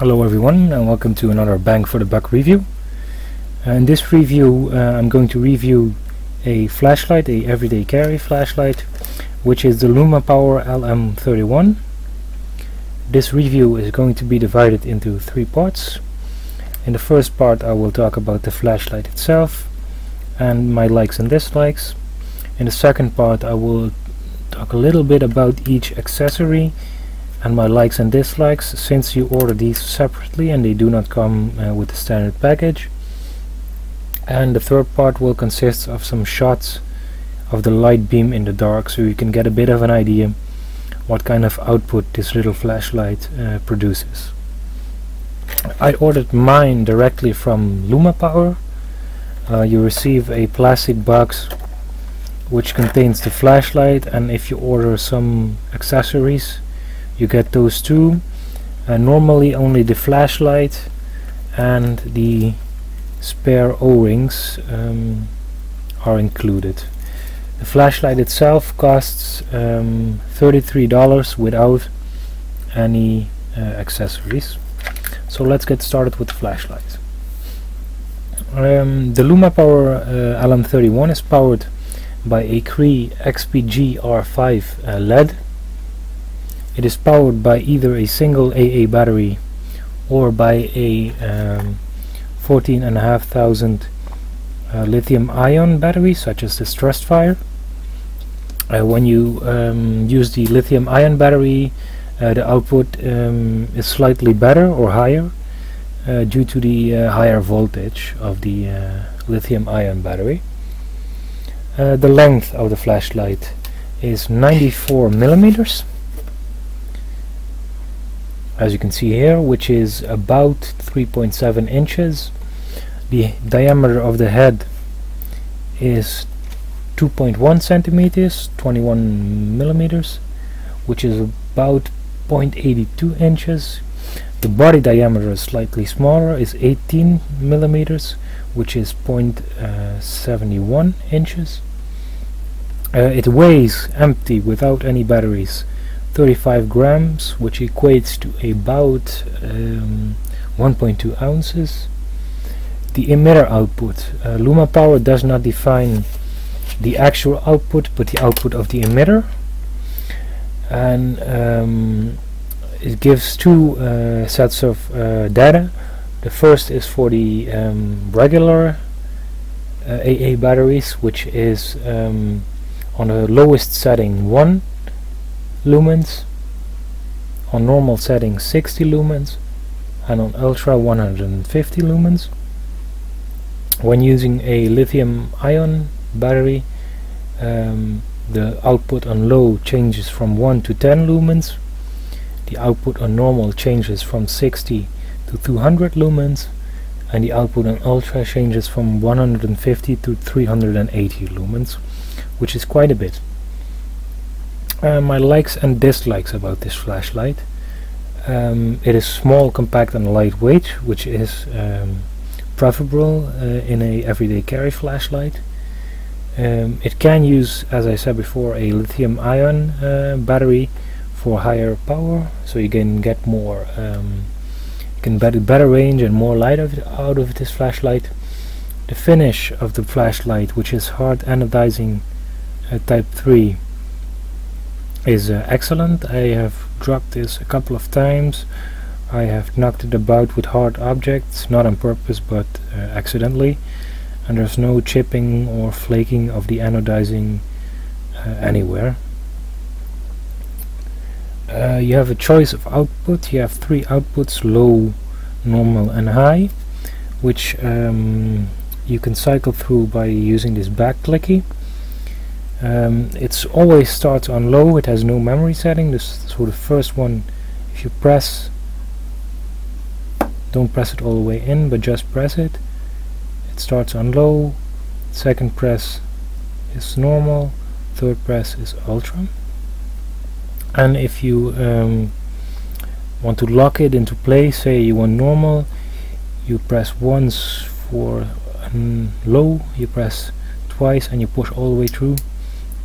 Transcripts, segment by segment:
Hello everyone, and welcome to another bang for the buck review. In this review I'm going to review a flashlight, a everyday carry flashlight, which is the Lumapower LM31. This review is going to be divided into three parts. In the first part I will talk about the flashlight itself and my likes and dislikes. In the second part I will talk a little bit about each accessory and my likes and dislikes, since you order these separately and they do not come with the standard package. And the third part will consist of some shots of the light beam in the dark, so you can get a bit of an idea what kind of output this little flashlight produces. I ordered mine directly from Lumapower. You receive a plastic box which contains the flashlight, and if you order some accessories you get those too. Normally only the flashlight and the spare O-rings are included. The flashlight itself costs $33 without any accessories. So let's get started with the flashlight. The Lumapower LM31 is powered by a Cree XPG-R5 LED. It is powered by either a single AA battery or by a 14,500 lithium-ion battery, such as this Trustfire. When you use the lithium-ion battery, the output is slightly better or higher due to the higher voltage of the lithium-ion battery. The length of the flashlight is 94 millimeters. As you can see here, which is about 3.7 inches. The diameter of the head is 2.1 centimeters, 21 millimeters, which is about 0.82 inches. The body diameter is slightly smaller, is 18 millimeters, which is 0.71 inches. It weighs, empty without any batteries, 35 grams, which equates to about 1.2 ounces. The emitter output, Lumapower does not define the actual output but the output of the emitter, and it gives two sets of data. The first is for the regular AA batteries, which is on the lowest setting 1 lumens, on normal setting 60 lumens, and on ultra 150 lumens. When using a lithium-ion battery, the output on low changes from 1 to 10 lumens, the output on normal changes from 60 to 200 lumens, and the output on ultra changes from 150 to 380 lumens, which is quite a bit. My likes and dislikes about this flashlight. It is small, compact and lightweight, which is preferable in a everyday carry flashlight. It can use, as I said before, a lithium-ion battery for higher power, so you can get more, better range and more light out of this flashlight. The finish of the flashlight, which is hard anodizing type 3, is excellent. I have dropped this a couple of times. I have knocked it about with hard objects, not on purpose but accidentally, and there's no chipping or flaking of the anodizing anywhere. You have a choice of output. You have three outputs: low, normal and high, which you can cycle through by using this back clicky. It always starts on low. It has no memory setting. So the first one, if you press, don't press it all the way in, but just press it, it starts on low. Second press is normal, third press is ultra. And if you want to lock it into place, say you want normal, you press once for low, you press twice and you push all the way through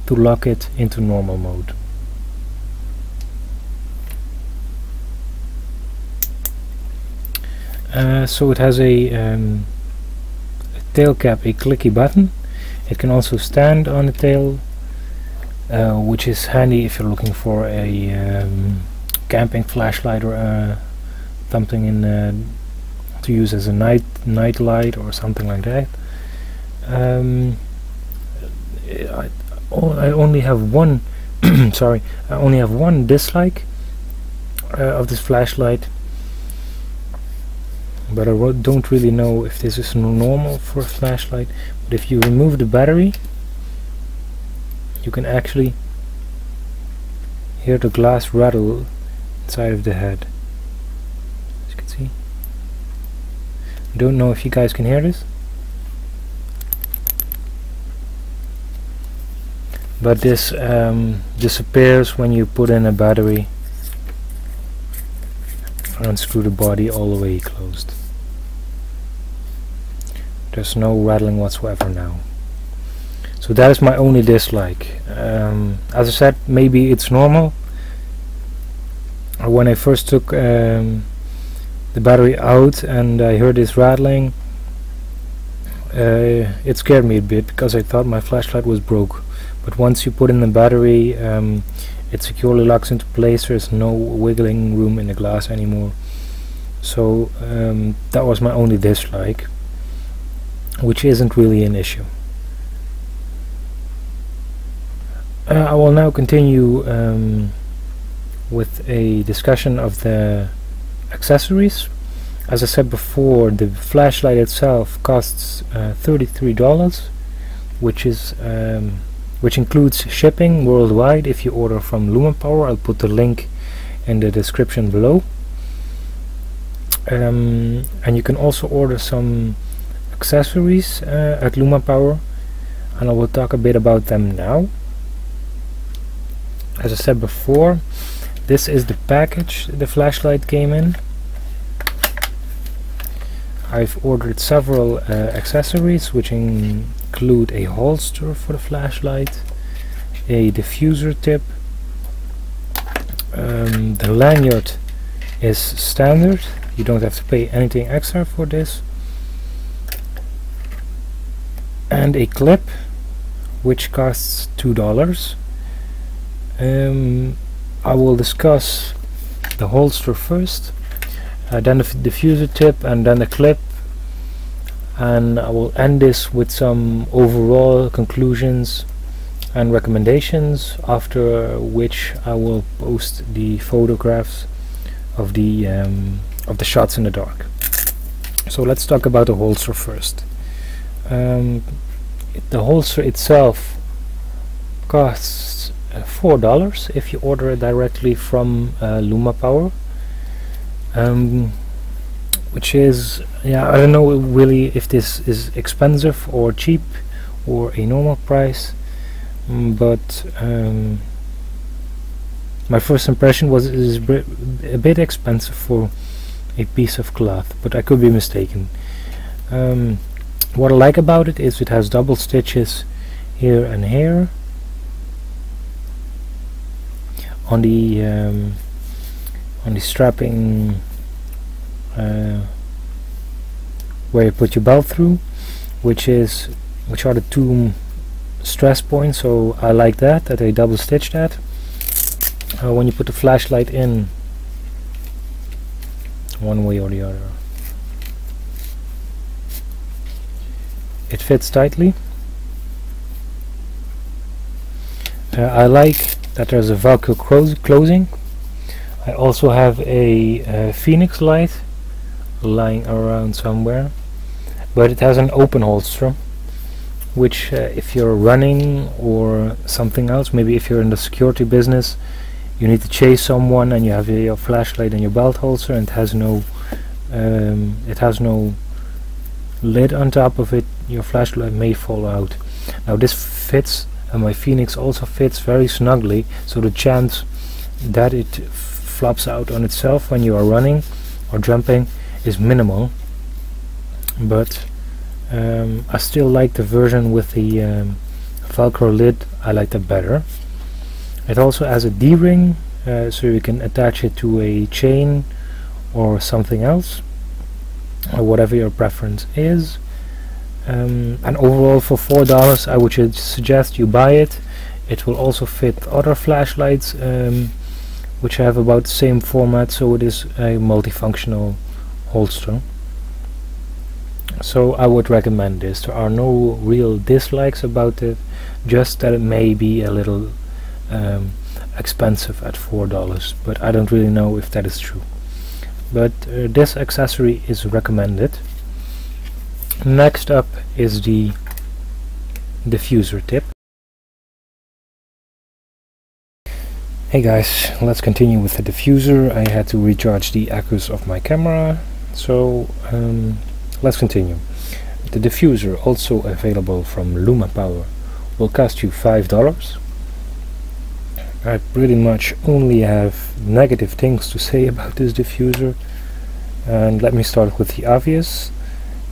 to lock it into normal mode. So it has a tail cap, a clicky button. It can also stand on the tail, which is handy if you're looking for a camping flashlight or something in to use as a night light or something like that. I only have one sorry, I only have one dislike of this flashlight, but I don't really know if this is normal for a flashlight. But if you remove the battery, you can actually hear the glass rattle inside of the head, as you can see. I don't know if you guys can hear this, but this disappears when you put in a battery and unscrew the body all the way closed. There's no rattling whatsoever now. So that is my only dislike. As I said, maybe it's normal. When I first took the battery out and I heard this rattling, it scared me a bit because I thought my flashlight was broke. But once you put in the battery, it securely locks into place. There's no wiggling room in the glass anymore. So that was my only dislike, which isn't really an issue. I will now continue with a discussion of the accessories. As I said before, the flashlight itself costs $33, which includes shipping worldwide if you order from Lumapower. I'll put the link in the description below. And you can also order some accessories at Lumapower, and I will talk a bit about them now. As I said before, this is the package the flashlight came in. I've ordered several accessories, which include a holster for the flashlight, a diffuser tip. The lanyard is standard, you don't have to pay anything extra for this, and a clip which costs $2. I will discuss the holster first, then the diffuser tip, and then the clip, and I will end this with some overall conclusions and recommendations, after which I will post the photographs of the shots in the dark. So let's talk about the holster first. The holster itself costs $4 if you order it directly from Lumapower, which is, yeah, I don't know really if this is expensive or cheap or a normal price, but my first impression was it is a bit expensive for a piece of cloth, but I could be mistaken. What I like about it is it has double stitches here and here on the strapping where you put your belt through, which are the two stress points. So I like that they double stitch that. When you put the flashlight in, one way or the other, it fits tightly. I like that there's a Velcro closing. I also have a Phoenix light lying around somewhere, but it has an open holster, which if you're running or something else, maybe if you're in the security business, you need to chase someone and you have your flashlight in your belt holster and it has no lid on top of it, your flashlight may fall out. Now this fits, and my Phoenix also fits very snugly, so the chance that it flops out on itself when you are running or jumping is minimal. But I still like the version with the Velcro lid. I like that better. It also has a D-ring, so you can attach it to a chain or something else. or whatever your preference is. And overall, for $4 I would suggest you buy it. It will also fit other flashlights which have about the same format, so it is a multifunctional holster. So I would recommend this. There are no real dislikes about it, just that it may be a little expensive at $4, but I don't really know if that is true. But this accessory is recommended. Next up is the diffuser tip. Hey guys, let's continue with the diffuser. I had to recharge the accus of my camera, so let's continue. The diffuser, also available from Lumapower, will cost you $5. I pretty much only have negative things to say about this diffuser, and let me start with the obvious.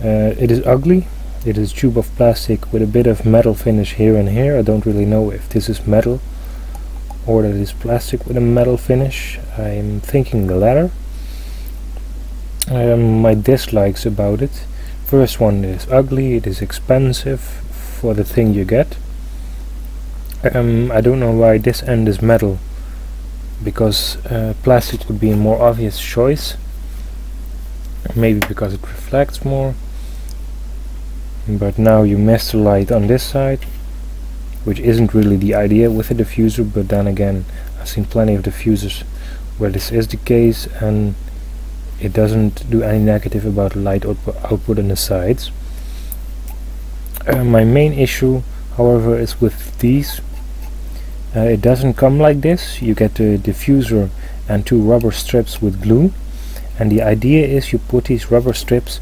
It is ugly. It is a tube of plastic with a bit of metal finish here and here. I don't really know if this is metal or that it is plastic with a metal finish. I'm thinking the latter. My dislikes about it: first one is ugly, it is expensive for the thing you get. I don't know why this end is metal, because plastic would be a more obvious choice. Maybe because it reflects more, but now you miss the light on this side, which isn't really the idea with a diffuser. But then again, I've seen plenty of diffusers where this is the case and it doesn't do any negative about light output on the sides. My main issue, however, is with these. It doesn't come like this. You get the diffuser and two rubber strips with glue, and the idea is you put these rubber strips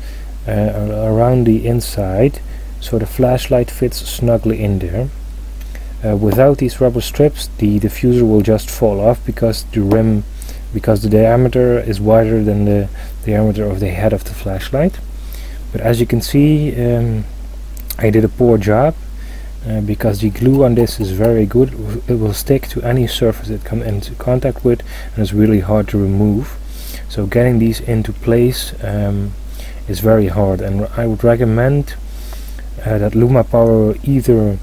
around the inside so the flashlight fits snugly in there. Without these rubber strips, the diffuser will just fall off because the diameter is wider than the diameter of the head of the flashlight. But as you can see, I did a poor job, because the glue on this is very good. It will stick to any surface it comes into contact with, and it's really hard to remove. So getting these into place is very hard, and I would recommend that Lumapower either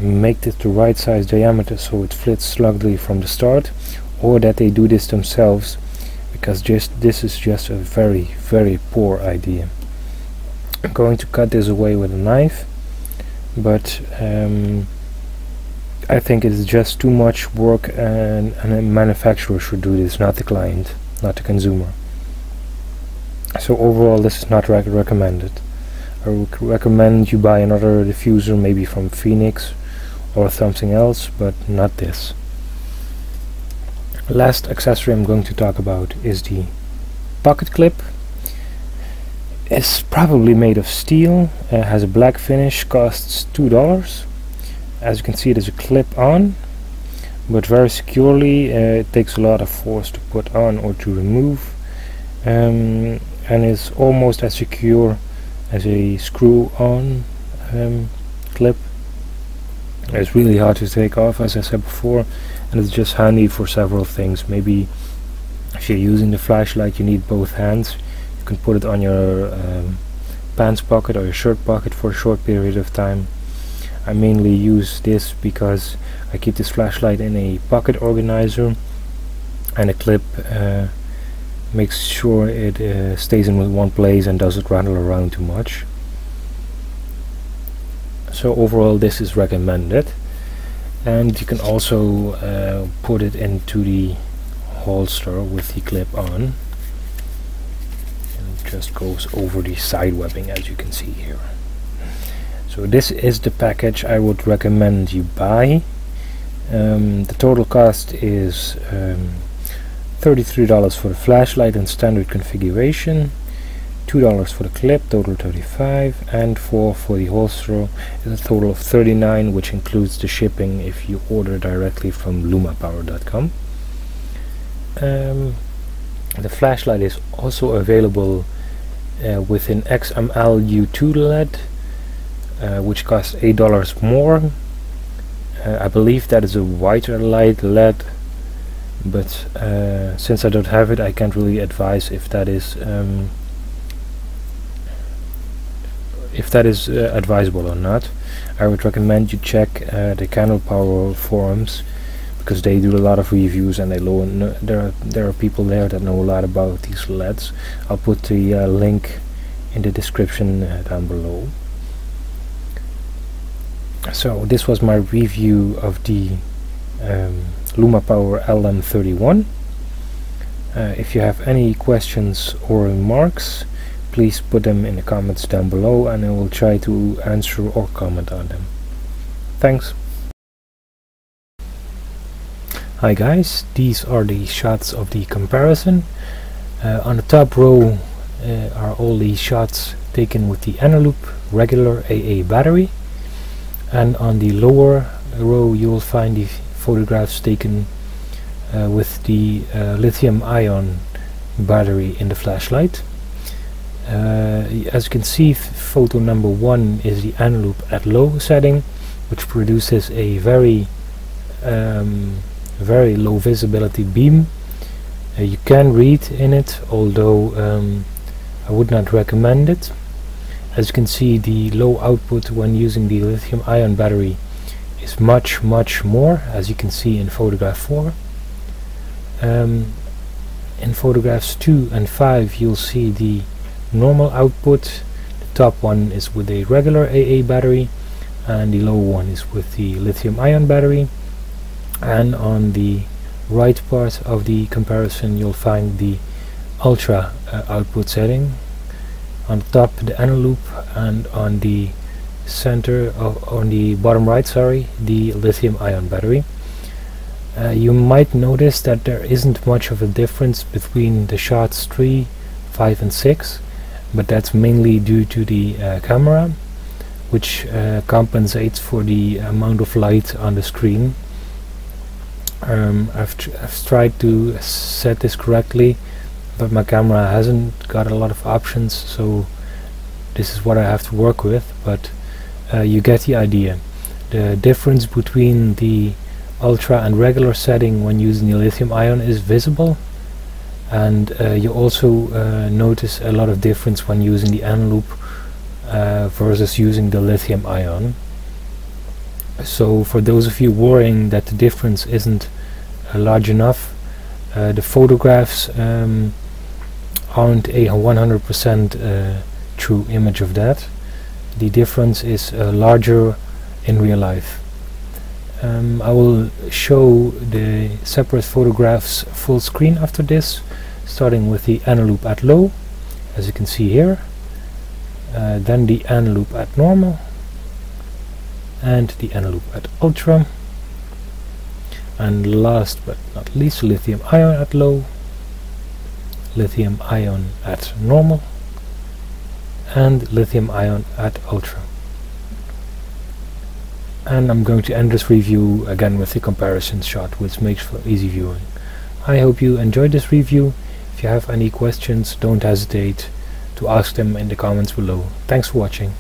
make this the right size diameter so it fits snugly from the start, or that they do this themselves, because this is just a very, very poor idea. I'm going to cut this away with a knife, but I think it is just too much work, and a manufacturer should do this, not the client, not the consumer. So overall, this is not recommended. I would recommend you buy another diffuser, maybe from Phoenix or something else, but not this. Last accessory I'm going to talk about is the pocket clip. It's probably made of steel, has a black finish, costs $2. As you can see, it is a clip on, but very securely. It takes a lot of force to put on or to remove, and is almost as secure as a screw-on clip. It's really hard to take off, as I said before, and it's just handy for several things. Maybe if you're using the flashlight, you need both hands. You can put it on your pants pocket or your shirt pocket for a short period of time. I mainly use this because I keep this flashlight in a pocket organizer, and a clip makes sure it stays in one place and doesn't rattle around too much. So overall, this is recommended, and you can also put it into the holster with the clip on, and it just goes over the side webbing, as you can see here. So this is the package I would recommend you buy. The total cost is $33 for the flashlight and standard configuration, $2 for the clip, total $35, and for the holster is a total of $39, which includes the shipping if you order directly from lumapower.com. The flashlight is also available with an XML U2 LED, which costs $8 more. I believe that is a whiter light LED, but since I don't have it, I can't really advise if that is if that is advisable or not. I would recommend you check the Candlepowerforums, because they do a lot of reviews, and there are people there that know a lot about these LEDs. I'll put the link in the description down below. So this was my review of the Lumapower LM31. If you have any questions or remarks, please put them in the comments down below, and I will try to answer or comment on them. Thanks. Hi guys, these are the shots of the comparison. On the top row are all the shots taken with the Eneloop regular AA battery, and on the lower row you will find the photographs taken with the lithium-ion battery in the flashlight. As you can see, photo number 1 is the Eneloop at low setting, which produces a very low visibility beam. You can read in it, although I would not recommend it. As you can see, the low output when using the lithium-ion battery is much more, as you can see in photograph 4. In photographs 2 and 5 you'll see the normal output. The top one is with a regular AA battery, and the low one is with the lithium-ion battery. And on the right part of the comparison you'll find the ultra output setting. On top the Eneloop, and on the center on the bottom right, sorry, the lithium-ion battery. You might notice that there isn't much of a difference between the shots 3, 5 and 6, but that's mainly due to the camera, which compensates for the amount of light on the screen. I've tried to set this correctly, but my camera hasn't got a lot of options, so this is what I have to work with, but you get the idea. The difference between the ultra and regular setting when using the lithium-ion is visible, and you also notice a lot of difference when using the Eneloop versus using the lithium-ion. So for those of you worrying that the difference isn't large enough, the photographs aren't a 100% true image of that. The difference is larger in real life. I will show the separate photographs full screen after this, starting with the Eneloop at low, as you can see here, then the Eneloop at normal, and the Eneloop at ultra, and last but not least lithium-ion at low, lithium-ion at normal, and lithium-ion at ultra. And I'm going to end this review again with the comparison shot, which makes for easy viewing. I hope you enjoyed this review. If you have any questions, don't hesitate to ask them in the comments below. Thanks for watching.